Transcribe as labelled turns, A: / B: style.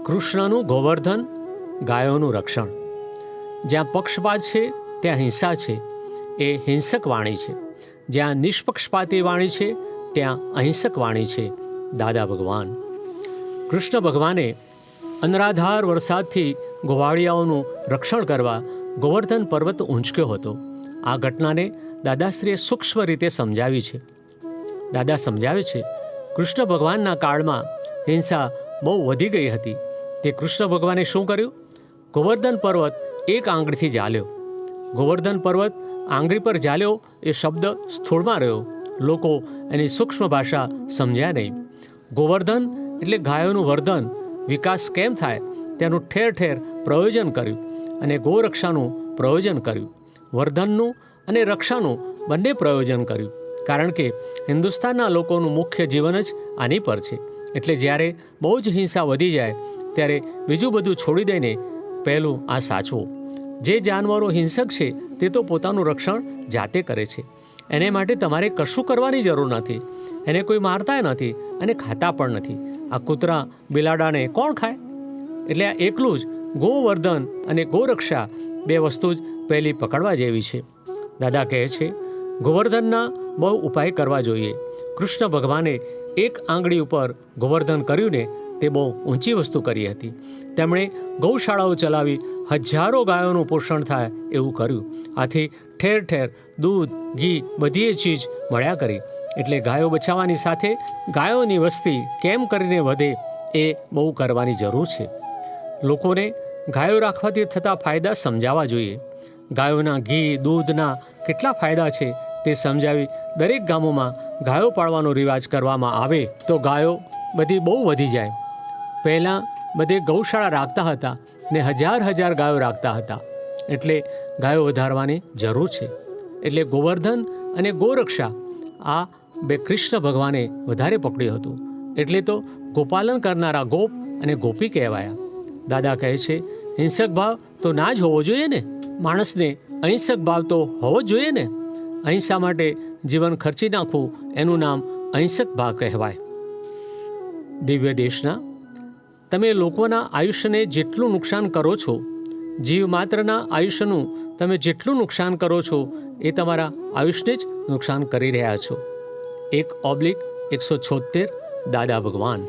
A: કૃષ્ણનું ગોવર્ધન, ગાયોનું રક્ષણ. જ્યાં પક્ષપાત છે ત્યાં હિંસા છે, એ હિંસક વાણી છે. જ્યાં નિષ્પક્ષપાતી વાણી છે ત્યાં અહિંસક વાણી છે. દાદા ભગવાન કૃષ્ણ ભગવાને અનરાધાર વરસાદથી ગોવાળિયાઓનું રક્ષણ કરવા ગોવર્ધન પર્વત ઊંચક્યો હતો. આ ઘટનાને દાદાશ્રીએ સૂક્ષ્મ રીતે સમજાવી છે. દાદા સમજાવે છે, કૃષ્ણ ભગવાનના કાળમાં હિંસા બહુ વધી ગઈ હતી. તે કૃષ્ણ ભગવાને શું કર્યું? ગોવર્ધન પર્વત એક આંગળીથી ઝાલ્યો. ગોવર્ધન પર્વત આંગળી પર ઝાલ્યો એ શબ્દ સ્થૂળમાં રહ્યો. લોકો એની સૂક્ષ્મ ભાષા સમજ્યા નહીં. ગોવર્ધન એટલે ગાયોનું વર્ધન, વિકાસ કેમ થાય તેનું ઠેર ઠેર પ્રયોજન કર્યું અને ગોરક્ષાનું પ્રયોજન કર્યું. વર્ધનનું અને રક્ષાનું બંને પ્રયોજન કર્યું. કારણ કે હિન્દુસ્તાનના લોકોનું મુખ્ય જીવન જ આની પર છે. એટલે જ્યારે બહુ જ હિંસા વધી જાય ત્યારે બીજું બધું છોડી દઈને પહેલું આ સાચવો. જે જાનવરો હિંસક છે તે તો પોતાનું રક્ષણ જાતે કરે છે. એને માટે તમારે કશું કરવાની જરૂર નથી. એને કોઈ મારતા નથી અને ખાતા પણ નથી. આ કૂતરા બિલાડાને કોણ ખાય? એટલે આ એકલું જ ગોવર્ધન અને ગોરક્ષા બે વસ્તુ જ પહેલી પકડવા જેવી છે. દાદા કહે છે, ગોવર્ધનના બહુ ઉપાય કરવા જોઈએ. કૃષ્ણ ભગવાને એક આંગળી ઉપર ગોવર્ધન કર્યું ને તે બહુ ઊંચી વસ્તુ કરી હતી. તેમણે ગૌશાળાઓ ચલાવી હજારો ગાયોનું પોષણ થાય એવું કર્યું. આથી ઠેર ઠેર દૂધ, ઘી બધી ચીજ મળ્યા કરી. એટલે ગાયો બચાવવાની સાથે ગાયોની વસ્તી કેમ કરીને વધે એ બહુ કરવાની જરૂર છે. લોકોને ગાયો રાખવાથી થતા ફાયદા સમજાવવા જોઈએ. ગાયોના ઘી, દૂધના કેટલા ફાયદા છે તે સમજાવી દરેક ગામોમાં ગાયો પાળવાનો રિવાજ કરવામાં આવે તો ગાયો બધી બહુ વધી જાય. પહેલાં બધે ગૌશાળા રાખતા હતા ને હજાર હજાર ગાયો રાખતા હતા. એટલે ગાયો વધારવાની જરૂર છે. એટલે ગોવર્ધન અને ગોરક્ષા આ બે કૃષ્ણ ભગવાને વધારે પકડ્યું હતું. એટલે તો ગોપાલન કરનારા ગોપ અને ગોપી કહેવાયા. દાદા કહે છે, હિંસક ભાવ તો ના જ હોવો જોઈએ ને. માણસને અહિંસક ભાવ તો હોવો જ જોઈએ ને. અહિંસા માટે જીવન ખર્ચી નાખવું એનું નામ અહિંસક ભાવ કહેવાય. દિવ્ય દેશના તમે લોકોના આયુષ્યને જેટલું નુકસાન કરો છો, જીવ માત્રના આયુષ્યનું તમે જેટલું નુકસાન કરો છો એ તમારા આયુષ્યને જ નુકસાન કરી રહ્યા છો. 1/176 દાદા ભગવાન.